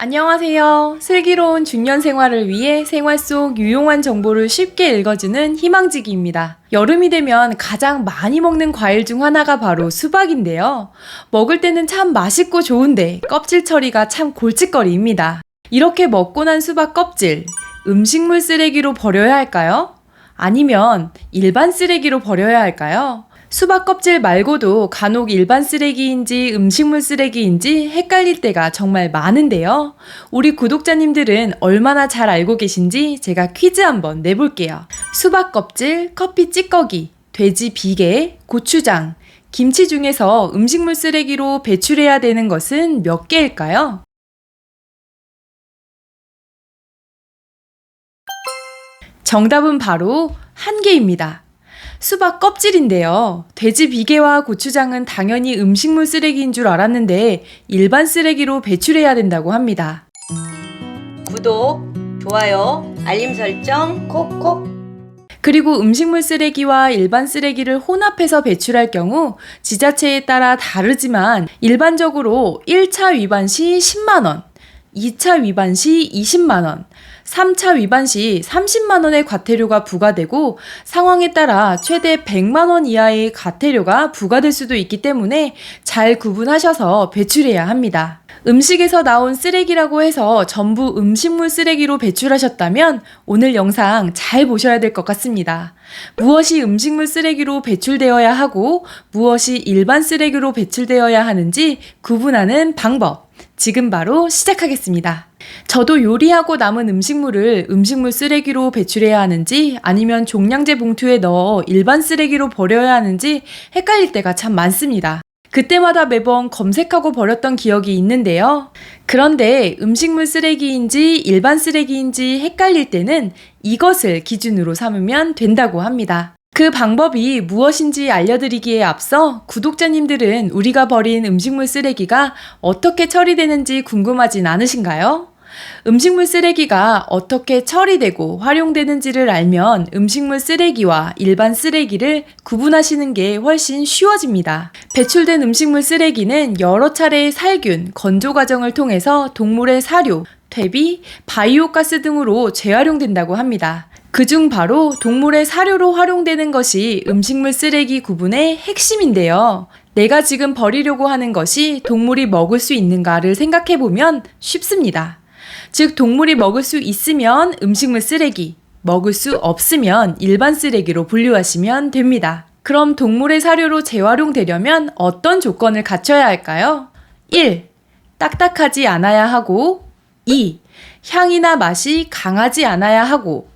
안녕하세요. 슬기로운 중년 생활을 위해 생활 속 유용한 정보를 쉽게 읽어주는 희망지기입니다. 여름이 되면 가장 많이 먹는 과일 중 하나가 바로 수박인데요. 먹을 때는 참 맛있고 좋은데 껍질 처리가 참 골칫거리입니다. 이렇게 먹고 난 수박 껍질, 음식물 쓰레기로 버려야 할까요? 아니면 일반 쓰레기로 버려야 할까요? 수박 껍질 말고도 간혹 일반 쓰레기인지 음식물 쓰레기인지 헷갈릴 때가 정말 많은데요. 우리 구독자님들은 얼마나 잘 알고 계신지 제가 퀴즈 한번 내볼게요. 수박 껍질, 커피 찌꺼기, 돼지 비계, 고추장, 김치 중에서 음식물 쓰레기로 배출해야 되는 것은 몇 개일까요? 정답은 바로 한 개입니다. 수박 껍질인데요. 돼지 비계와 고추장은 당연히 음식물 쓰레기인 줄 알았는데 일반 쓰레기로 배출해야 된다고 합니다. 구독, 좋아요, 알림 설정 콕콕. 그리고 음식물 쓰레기와 일반 쓰레기를 혼합해서 배출할 경우 지자체에 따라 다르지만 일반적으로 1차 위반 시 10만 원, 2차 위반 시 20만 원, 3차 위반 시 30만 원의 과태료가 부과되고 상황에 따라 최대 100만 원 이하의 과태료가 부과될 수도 있기 때문에 잘 구분하셔서 배출해야 합니다. 음식에서 나온 쓰레기라고 해서 전부 음식물 쓰레기로 배출하셨다면 오늘 영상 잘 보셔야 될 것 같습니다. 무엇이 음식물 쓰레기로 배출되어야 하고 무엇이 일반 쓰레기로 배출되어야 하는지 구분하는 방법. 지금 바로 시작하겠습니다. 저도 요리하고 남은 음식물을 음식물 쓰레기로 배출해야 하는지 아니면 종량제 봉투에 넣어 일반 쓰레기로 버려야 하는지 헷갈릴 때가 참 많습니다. 그때마다 매번 검색하고 버렸던 기억이 있는데요. 그런데 음식물 쓰레기인지 일반 쓰레기인지 헷갈릴 때는 이것을 기준으로 삼으면 된다고 합니다. 그 방법이 무엇인지 알려드리기에 앞서 구독자님들은 우리가 버린 음식물 쓰레기가 어떻게 처리되는지 궁금하진 않으신가요? 음식물 쓰레기가 어떻게 처리되고 활용되는지를 알면 음식물 쓰레기와 일반 쓰레기를 구분하시는 게 훨씬 쉬워집니다. 배출된 음식물 쓰레기는 여러 차례의 살균, 건조 과정을 통해서 동물의 사료, 퇴비, 바이오가스 등으로 재활용된다고 합니다. 그중 바로 동물의 사료로 활용되는 것이 음식물 쓰레기 구분의 핵심인데요. 내가 지금 버리려고 하는 것이 동물이 먹을 수 있는가를 생각해보면 쉽습니다. 즉 동물이 먹을 수 있으면 음식물 쓰레기, 먹을 수 없으면 일반 쓰레기로 분류하시면 됩니다. 그럼 동물의 사료로 재활용되려면 어떤 조건을 갖춰야 할까요? 1. 딱딱하지 않아야 하고 2. 향이나 맛이 강하지 않아야 하고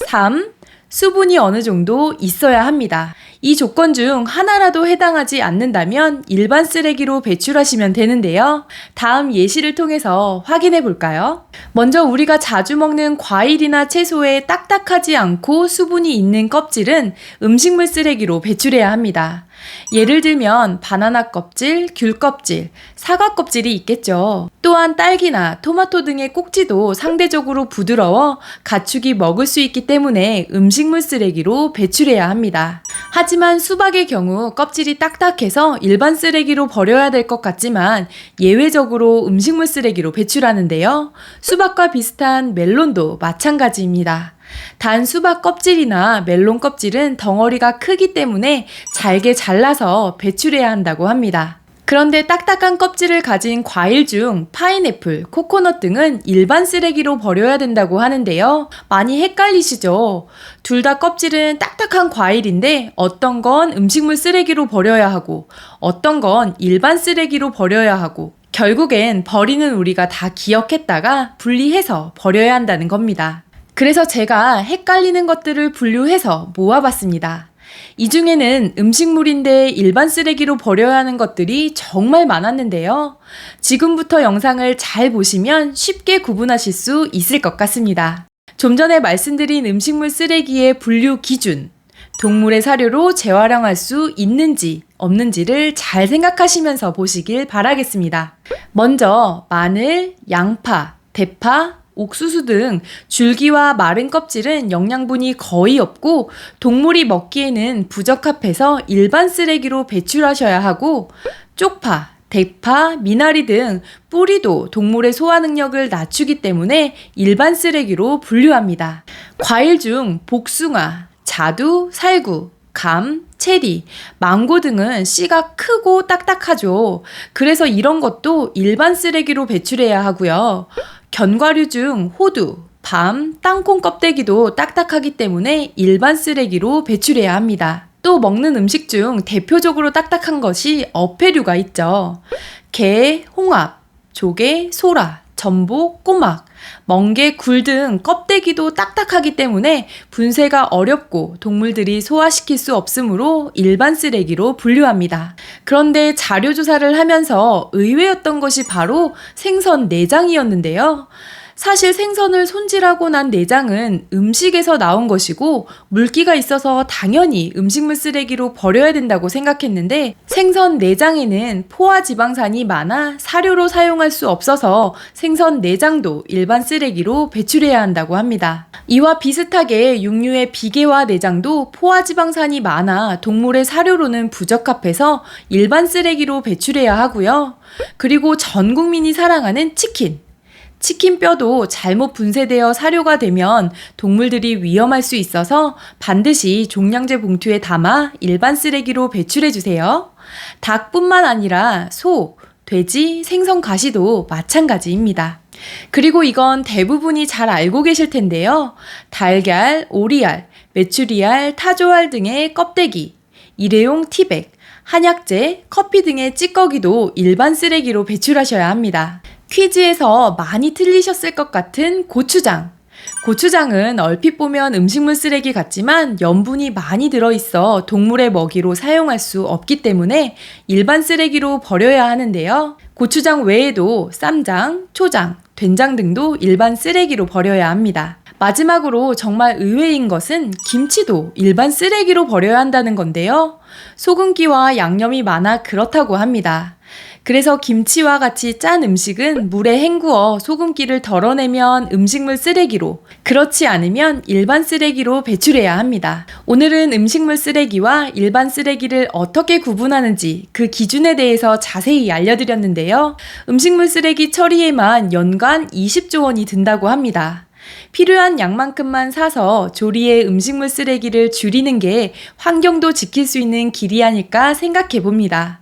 3. 수분이 어느 정도 있어야 합니다. 이 조건 중 하나라도 해당하지 않는다면 일반 쓰레기로 배출하시면 되는데요. 다음 예시를 통해서 확인해 볼까요? 먼저 우리가 자주 먹는 과일이나 채소에 딱딱하지 않고 수분이 있는 껍질은 음식물 쓰레기로 배출해야 합니다. 예를 들면 바나나 껍질, 귤 껍질, 사과 껍질이 있겠죠. 또한 딸기나 토마토 등의 꼭지도 상대적으로 부드러워 가축이 먹을 수 있기 때문에 음식물 쓰레기로 배출해야 합니다. 하지만 수박의 경우 껍질이 딱딱해서 일반 쓰레기로 버려야 될 것 같지만 예외적으로 음식물 쓰레기로 배출하는데요. 수박과 비슷한 멜론도 마찬가지입니다. 단 수박 껍질이나 멜론 껍질은 덩어리가 크기 때문에 잘게 잘라서 배출해야 한다고 합니다. 그런데 딱딱한 껍질을 가진 과일 중 파인애플, 코코넛 등은 일반 쓰레기로 버려야 된다고 하는데요. 많이 헷갈리시죠? 둘 다 껍질은 딱딱한 과일인데 어떤 건 음식물 쓰레기로 버려야 하고 어떤 건 일반 쓰레기로 버려야 하고 결국엔 버리는 우리가 다 기억했다가 분리해서 버려야 한다는 겁니다. 그래서 제가 헷갈리는 것들을 분류해서 모아봤습니다. 이 중에는 음식물인데 일반 쓰레기로 버려야 하는 것들이 정말 많았는데요. 지금부터 영상을 잘 보시면 쉽게 구분하실 수 있을 것 같습니다. 좀 전에 말씀드린 음식물 쓰레기의 분류 기준, 동물의 사료로 재활용할 수 있는지 없는지를 잘 생각하시면서 보시길 바라겠습니다. 먼저 마늘, 양파, 대파, 옥수수 등 줄기와 마른 껍질은 영양분이 거의 없고 동물이 먹기에는 부적합해서 일반 쓰레기로 배출하셔야 하고 쪽파, 대파, 미나리 등 뿌리도 동물의 소화 능력을 낮추기 때문에 일반 쓰레기로 분류합니다. 과일 중 복숭아, 자두, 살구, 감, 체리, 망고 등은 씨가 크고 딱딱하죠. 그래서 이런 것도 일반 쓰레기로 배출해야 하고요. 견과류 중 호두, 밤, 땅콩 껍데기도 딱딱하기 때문에 일반 쓰레기로 배출해야 합니다. 또 먹는 음식 중 대표적으로 딱딱한 것이 어패류가 있죠. 게, 홍합, 조개, 소라, 전복, 꼬막, 멍게, 굴 등 껍데기도 딱딱하기 때문에 분쇄가 어렵고 동물들이 소화시킬 수 없으므로 일반 쓰레기로 분류합니다. 그런데 자료 조사를 하면서 의외였던 것이 바로 생선 내장이었는데요. 사실 생선을 손질하고 난 내장은 음식에서 나온 것이고 물기가 있어서 당연히 음식물 쓰레기로 버려야 된다고 생각했는데 생선 내장에는 포화 지방산이 많아 사료로 사용할 수 없어서 생선 내장도 일반 쓰레기로 배출해야 한다고 합니다. 이와 비슷하게 육류의 비계와 내장도 포화 지방산이 많아 동물의 사료로는 부적합해서 일반 쓰레기로 배출해야 하고요. 그리고 전 국민이 사랑하는 치킨 뼈도 잘못 분쇄되어 사료가 되면 동물들이 위험할 수 있어서 반드시 종량제 봉투에 담아 일반 쓰레기로 배출해 주세요. 닭뿐만 아니라 소, 돼지, 생선 가시도 마찬가지입니다. 그리고 이건 대부분이 잘 알고 계실 텐데요. 달걀, 오리알, 메추리알, 타조알 등의 껍데기, 일회용 티백, 한약재, 커피 등의 찌꺼기도 일반 쓰레기로 배출하셔야 합니다. 퀴즈에서 많이 틀리셨을 것 같은 고추장. 고추장은 얼핏 보면 음식물 쓰레기 같지만 염분이 많이 들어있어 동물의 먹이로 사용할 수 없기 때문에 일반 쓰레기로 버려야 하는데요. 고추장 외에도 쌈장, 초장, 된장 등도 일반 쓰레기로 버려야 합니다. 마지막으로 정말 의외인 것은 김치도 일반 쓰레기로 버려야 한다는 건데요. 소금기와 양념이 많아 그렇다고 합니다. 그래서 김치와 같이 짠 음식은 물에 헹구어 소금기를 덜어내면 음식물 쓰레기로, 그렇지 않으면 일반 쓰레기로 배출해야 합니다. 오늘은 음식물 쓰레기와 일반 쓰레기를 어떻게 구분하는지 그 기준에 대해서 자세히 알려드렸는데요. 음식물 쓰레기 처리에만 연간 20조 원이 든다고 합니다. 필요한 양만큼만 사서 조리에 음식물 쓰레기를 줄이는 게 환경도 지킬 수 있는 길이 아닐까 생각해 봅니다.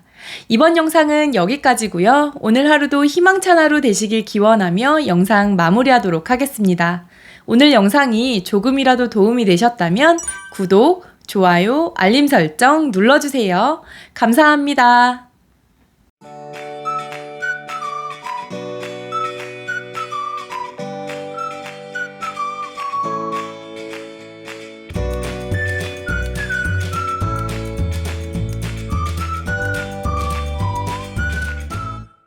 이번 영상은 여기까지고요. 오늘 하루도 희망찬 하루 되시길 기원하며 영상 마무리하도록 하겠습니다. 오늘 영상이 조금이라도 도움이 되셨다면 구독, 좋아요, 알림 설정 눌러주세요. 감사합니다.